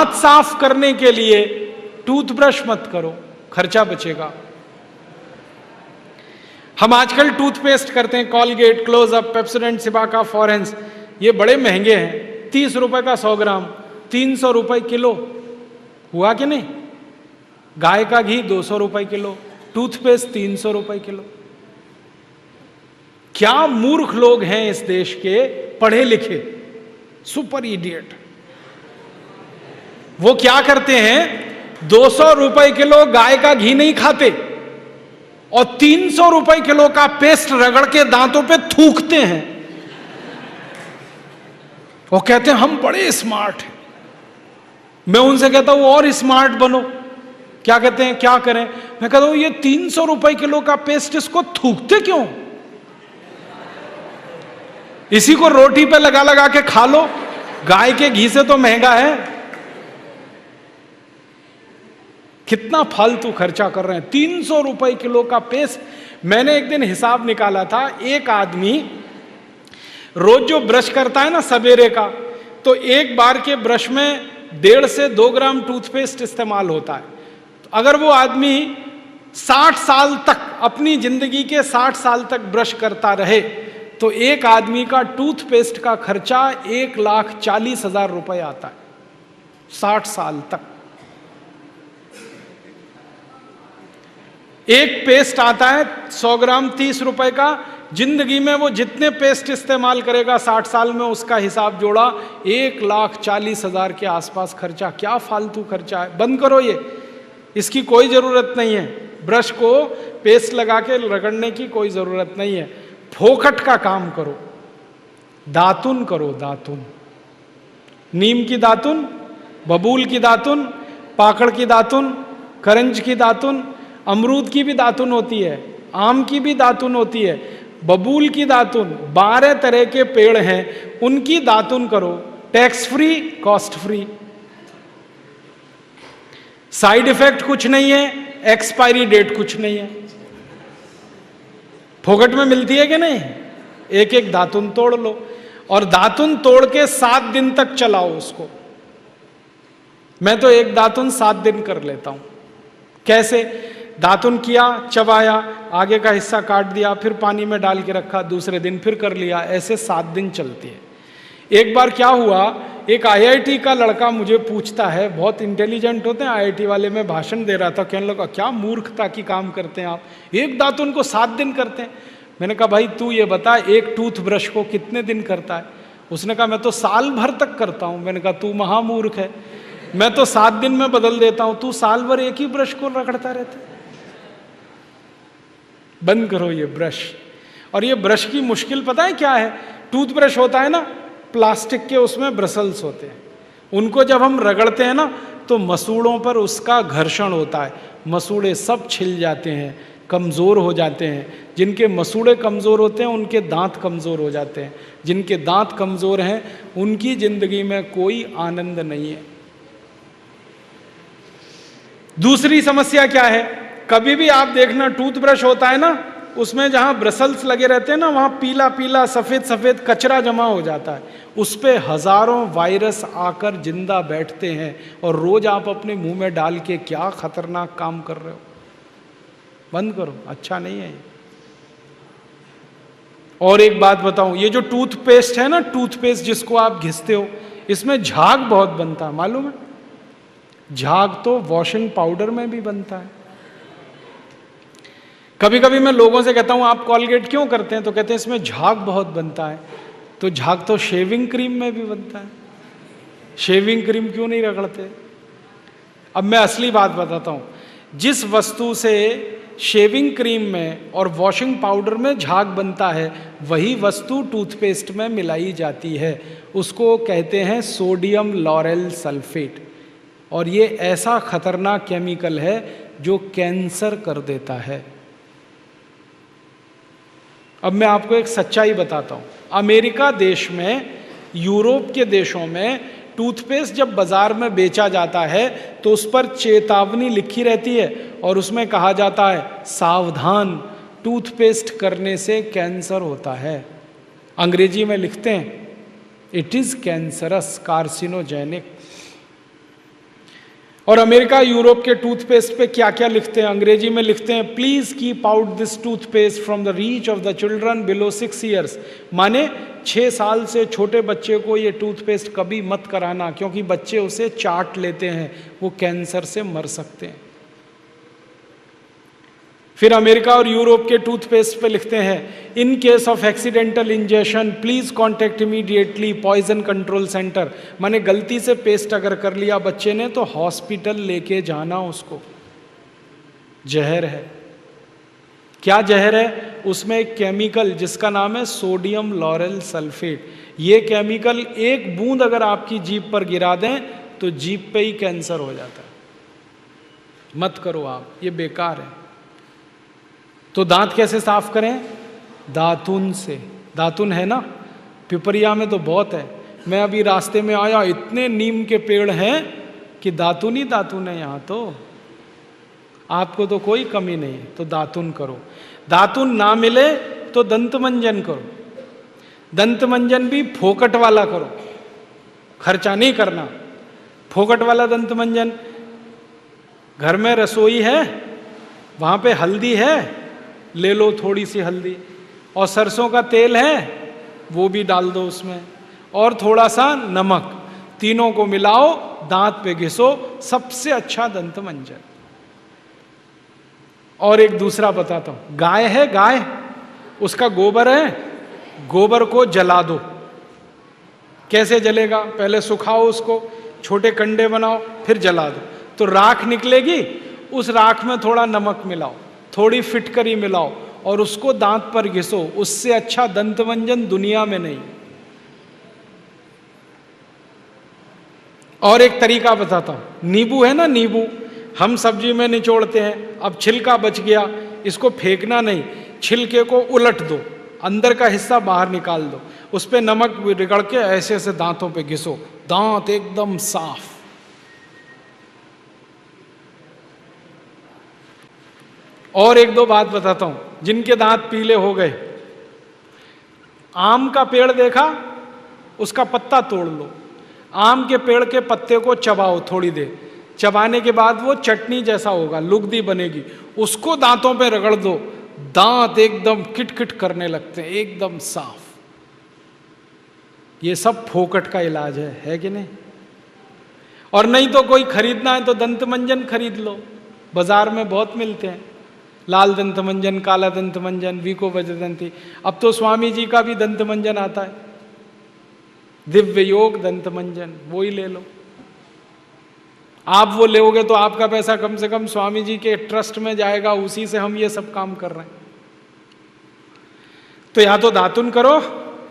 दांत साफ करने के लिए टूथब्रश मत करो, खर्चा बचेगा। हम आजकल टूथपेस्ट करते हैं, कॉलगेट, क्लोजअप, पेप्सोडेंट, सिबाका, फॉरेंस, ये बड़े महंगे हैं। 30 रुपए का 100 ग्राम, 300 रुपए किलो, हुआ कि नहीं? गाय का घी 200 रुपए किलो, टूथपेस्ट 300 रुपए किलो। क्या मूर्ख लोग हैं इस देश के, पढ़े लिखे, सुपर इडियट। वो क्या करते हैं, 200 रुपए किलो गाय का घी नहीं खाते और 300 रुपए किलो का पेस्ट रगड़ के दांतों पे थूकते हैं। वो कहते हैं हम बड़े स्मार्ट हैं। मैं उनसे कहता हूं और स्मार्ट बनो। क्या कहते हैं, क्या करें? मैं कहता हूं ये 300 रुपए किलो का पेस्ट, इसको थूकते क्यों? इसी को रोटी पे लगा लगा के खा लो, गाय के घी से तो महंगा है। कितना फालतू खर्चा कर रहे हैं। 300 रुपए किलो का पेस्ट। मैंने एक दिन हिसाब निकाला था, एक आदमी रोज जो ब्रश करता है ना सवेरे का, तो एक बार के ब्रश में 1.5 से 2 ग्राम टूथपेस्ट इस्तेमाल होता है। तो अगर वो आदमी 60 साल तक, अपनी जिंदगी के 60 साल तक ब्रश करता रहे, तो एक आदमी का टूथपेस्ट का खर्चा 1,40,000 रुपए आता है 60 साल तक। एक पेस्ट आता है 100 ग्राम 30 रुपए का। जिंदगी में वो जितने पेस्ट इस्तेमाल करेगा 60 साल में, उसका हिसाब जोड़ा 1,40,000 के आसपास खर्चा। क्या फालतू खर्चा है, बंद करो ये, इसकी कोई जरूरत नहीं है। ब्रश को पेस्ट लगा के रगड़ने की कोई जरूरत नहीं है। फोकट का काम करो, दातुन करो, दातुन। नीम की दातुन, बबूल की दातुन, पाकड़ की दातुन, करंज की दातुन, अमरूद की भी दातुन होती है, आम की भी दातुन होती है, बबूल की दातुन, 12 तरह के पेड़ हैं, उनकी दातुन करो। Tax free, cost free, side effect कुछ नहीं है, एक्सपायरी डेट कुछ नहीं है। फोकट में मिलती है कि नहीं? एक एक दातुन तोड़ लो और दातुन तोड़ के 7 दिन तक चलाओ उसको। मैं तो एक दातुन 7 दिन कर लेता हूं। कैसे? दातुन किया, चबाया, आगे का हिस्सा काट दिया, फिर पानी में डाल के रखा, दूसरे दिन फिर कर लिया, ऐसे 7 दिन चलती है। एक बार क्या हुआ, एक आईआईटी का लड़का मुझे पूछता है, बहुत इंटेलिजेंट होते हैं आईआईटी वाले, मैं भाषण दे रहा था, कहने लगा क्या मूर्खता की काम करते हैं आप, एक दातुन को 7 दिन करते हैं। मैंने कहा भाई तू ये बता, एक टूथब्रश को कितने दिन करता है? उसने कहा मैं तो साल भर तक करता हूं। मैंने कहा तू महामूर्ख है, मैं तो 7 दिन में बदल देता हूं, तू साल भर एक ही ब्रश को रगड़ता रहता है। बंद करो ये ब्रश। और ये ब्रश की मुश्किल पता है क्या है? टूथब्रश होता है ना प्लास्टिक के, उसमें ब्रसल्स होते हैं, उनको जब हम रगड़ते हैं ना तो मसूड़ों पर उसका घर्षण होता है, मसूड़े सब छिल जाते हैं, कमज़ोर हो जाते हैं। जिनके मसूड़े कमज़ोर होते हैं उनके दांत कमज़ोर हो जाते हैं, जिनके दांत कमज़ोर हैं उनकी ज़िंदगी में कोई आनंद नहीं है। दूसरी समस्या क्या है? कभी भी आप देखना टूथब्रश होता है ना, उसमें जहां ब्रसल्स लगे रहते हैं ना, वहां पीला पीला सफेद सफेद कचरा जमा हो जाता है, उस पे हजारों वायरस आकर जिंदा बैठते हैं और रोज आप अपने मुंह में डाल के क्या खतरनाक काम कर रहे हो। बंद करो, अच्छा नहीं है ये। और एक बात बताऊं, ये जो टूथपेस्ट है ना, टूथपेस्ट जिसको आप घिसते हो, इसमें झाग बहुत बनता है, मालूम है? झाग तो वॉशिंग पाउडर में भी बनता है। कभी कभी मैं लोगों से कहता हूं आप कॉलगेट क्यों करते हैं, तो कहते हैं इसमें झाग बहुत बनता है। तो झाग तो शेविंग क्रीम में भी बनता है, शेविंग क्रीम क्यों नहीं रगड़ते? अब मैं असली बात बताता हूं, जिस वस्तु से शेविंग क्रीम में और वॉशिंग पाउडर में झाग बनता है, वही वस्तु टूथपेस्ट में मिलाई जाती है। उसको कहते हैं सोडियम लॉरेल सल्फेट, और ये ऐसा खतरनाक केमिकल है जो कैंसर कर देता है। अब मैं आपको एक सच्चाई बताता हूँ। अमेरिका देश में, यूरोप के देशों में टूथपेस्ट जब बाजार में बेचा जाता है तो उस पर चेतावनी लिखी रहती है और उसमें कहा जाता है सावधान, टूथपेस्ट करने से कैंसर होता है। अंग्रेजी में लिखते हैं इट इज कैंसरस, कार्सिनोजेनिक। और अमेरिका यूरोप के टूथपेस्ट पे क्या क्या लिखते हैं, अंग्रेजी में लिखते हैं, please keep out this toothpaste from the reach of the children below 6 years. माने 6 साल से छोटे बच्चे को ये टूथपेस्ट कभी मत कराना, क्योंकि बच्चे उसे चाट लेते हैं, वो कैंसर से मर सकते हैं। फिर अमेरिका और यूरोप के टूथपेस्ट पे लिखते हैं, in case of accidental injection please contact immediately poison control centre. माने गलती से पेस्ट अगर कर लिया बच्चे ने तो हॉस्पिटल लेके जाना उसको। जहर है। क्या जहर है? उसमें एक केमिकल जिसका नाम है सोडियम लॉरेल सल्फेट। ये केमिकल एक बूंद अगर आपकी जीभ पर गिरा दें तो जीभ पे ही कैंसर हो जाता है। मत करो आप, ये बेकार है। तो दांत कैसे साफ करें? दातुन से। दातुन है ना, पिपरिया में तो बहुत है। मैं अभी रास्ते में आया, इतने नीम के पेड़ हैं कि दातुन ही दातुन है यहाँ। तो आपको तो कोई कमी नहीं है, तो दातुन करो। दातुन ना मिले तो दंत मंजन करो। दंत मंजन भी फोकट वाला करो, खर्चा नहीं करना। फोकट वाला दंत मंजन, घर में रसोई है, वहां पे हल्दी है, ले लो थोड़ी सी हल्दी, और सरसों का तेल है वो भी डाल दो उसमें, और थोड़ा सा नमक, तीनों को मिलाओ, दांत पे घिसो, सबसे अच्छा दंत मंजन। और एक दूसरा बताता हूं, गाय है, गाय, उसका गोबर है, गोबर को जला दो। कैसे जलेगा? पहले सुखाओ उसको, छोटे कंडे बनाओ, फिर जला दो, तो राख निकलेगी। उस राख में थोड़ा नमक मिलाओ, थोड़ी फिटकरी मिलाओ, और उसको दांत पर घिसो। उससे अच्छा दंत मंजन दुनिया में नहीं। और एक तरीका बताता हूं, नींबू है ना, नींबू हम सब्जी में निचोड़ते हैं। अब छिलका बच गया, इसको फेंकना नहीं, छिलके को उलट दो, अंदर का हिस्सा बाहर निकाल दो, उस पर नमक रगड़ के ऐसे ऐसे दांतों पे घिसो, दांत एकदम साफ। और एक दो बात बताता हूं, जिनके दांत पीले हो गए, आम का पेड़ देखा, उसका पत्ता तोड़ लो, आम के पेड़ के पत्ते को चबाओ थोड़ी देर, चबाने के बाद वो चटनी जैसा होगा, लुगदी बनेगी, उसको दांतों पे रगड़ दो, दांत एकदम किटकिट करने लगते हैं, एकदम साफ। ये सब फोकट का इलाज है कि नहीं? और नहीं तो कोई खरीदना है तो दंत मंजन खरीद लो, बाजार में बहुत मिलते हैं, लाल दंत मंजन, काला दंत मंजन, वीको वज्रदंती। अब तो स्वामी जी का भी दंत मंजन आता है, दिव्य योग दंत मंजन, वो ही ले लो। आप वो लोगे तो आपका पैसा कम से कम स्वामी जी के ट्रस्ट में जाएगा, उसी से हम ये सब काम कर रहे हैं। तो या तो दातुन करो,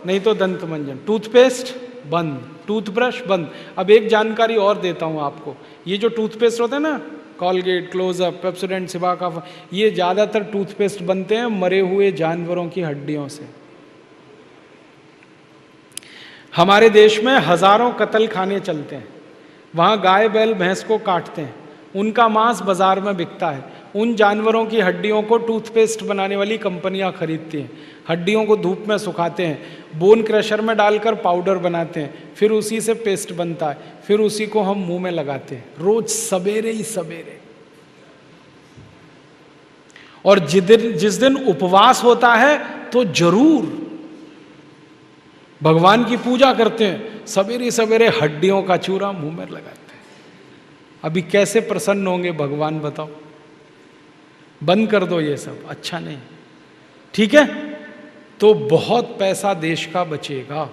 नहीं तो दंत मंजन। टूथपेस्ट बंद, टूथब्रश बंद। अब एक जानकारी और देता हूं आपको, ये जो टूथपेस्ट होते हैं ना, कॉलगेट, क्लोजअप, पेप्सोडेंट, सिबाका, ये ज्यादातर टूथपेस्ट बनते हैं मरे हुए जानवरों की हड्डियों से। हमारे देश में हजारों कत्ल खाने चलते हैं, वहां गाय बैल भैंस को काटते हैं, उनका मांस बाजार में बिकता है। उन जानवरों की हड्डियों को टूथपेस्ट बनाने वाली कंपनियां खरीदती हैं, हड्डियों को धूप में सुखाते हैं, बोन क्रशर में डालकर पाउडर बनाते हैं, फिर उसी से पेस्ट बनता है, फिर उसी को हम मुंह में लगाते हैं रोज सवेरे ही सवेरे। और जिस दिन उपवास होता है तो जरूर भगवान की पूजा करते हैं, सवेरे सवेरे हड्डियों का चूरा मुंह में लगाते हैं। अभी कैसे प्रसन्न होंगे भगवान बताओ? बंद कर दो ये सब, अच्छा नहीं, ठीक है? तो बहुत पैसा देश का बचेगा।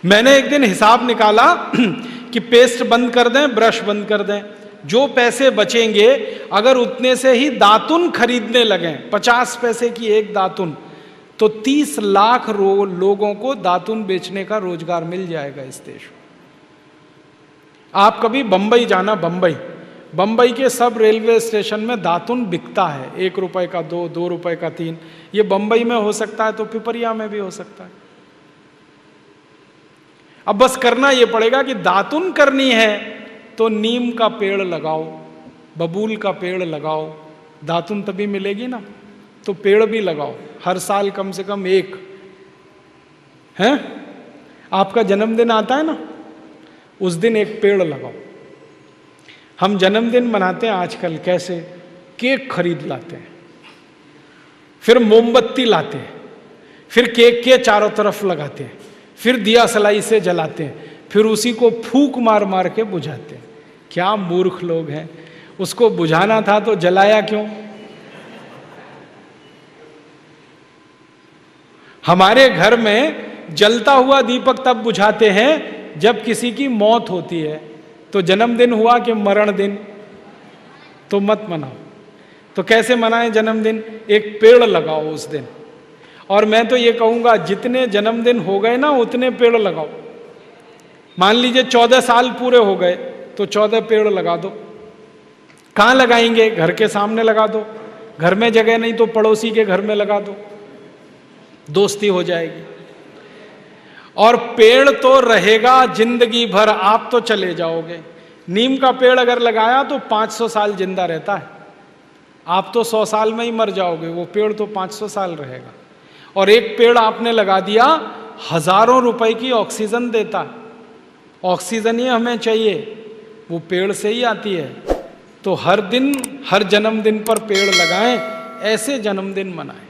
मैंने एक दिन हिसाब निकाला कि पेस्ट बंद कर दें, ब्रश बंद कर दें, जो पैसे बचेंगे अगर उतने से ही दातुन खरीदने लगें, 50 पैसे की एक दातुन, तो 30 लाख लोगों को दातुन बेचने का रोजगार मिल जाएगा इस देश में। आप कभी बंबई जाना, बंबई के सब रेलवे स्टेशन में दातुन बिकता है, 1 रुपए का 2, 2 रुपए का 3। ये बंबई में हो सकता है तो पिपरिया में भी हो सकता है। अब बस करना ये पड़ेगा कि दातुन करनी है तो नीम का पेड़ लगाओ, बबूल का पेड़ लगाओ, दातुन तभी मिलेगी ना। तो पेड़ भी लगाओ, हर साल कम से कम एक। है आपका जन्मदिन आता है ना, उस दिन एक पेड़ लगाओ। हम जन्मदिन मनाते हैं आजकल कैसे? केक खरीद लाते हैं, फिर मोमबत्ती लाते हैं, फिर केक के चारों तरफ लगाते हैं, फिर दिया सलाई से जलाते हैं, फिर उसी को फूंक मार मार के बुझाते हैं। क्या मूर्ख लोग हैं! उसको बुझाना था तो जलाया क्यों? हमारे घर में जलता हुआ दीपक तब बुझाते हैं जब किसी की मौत होती है। तो जन्मदिन हुआ कि मरण दिन? तो मत मनाओ। तो कैसे मनाएं जन्मदिन? एक पेड़ लगाओ उस दिन। और मैं तो ये कहूंगा जितने जन्मदिन हो गए ना उतने पेड़ लगाओ। मान लीजिए 14 साल पूरे हो गए तो 14 पेड़ लगा दो। कहाँ लगाएंगे? घर के सामने लगा दो, घर में जगह नहीं तो पड़ोसी के घर में लगा दो, दोस्ती हो जाएगी। और पेड़ तो रहेगा जिंदगी भर, आप तो चले जाओगे। नीम का पेड़ अगर लगाया तो 500 साल जिंदा रहता है, आप तो 100 साल में ही मर जाओगे, वो पेड़ तो 500 साल रहेगा। और एक पेड़ आपने लगा दिया, हजारों रुपए की ऑक्सीजन देता है। ऑक्सीजन ही हमें चाहिए, वो पेड़ से ही आती है। तो हर दिन, हर जन्मदिन पर पेड़ लगाएं, ऐसे जन्मदिन मनाएं।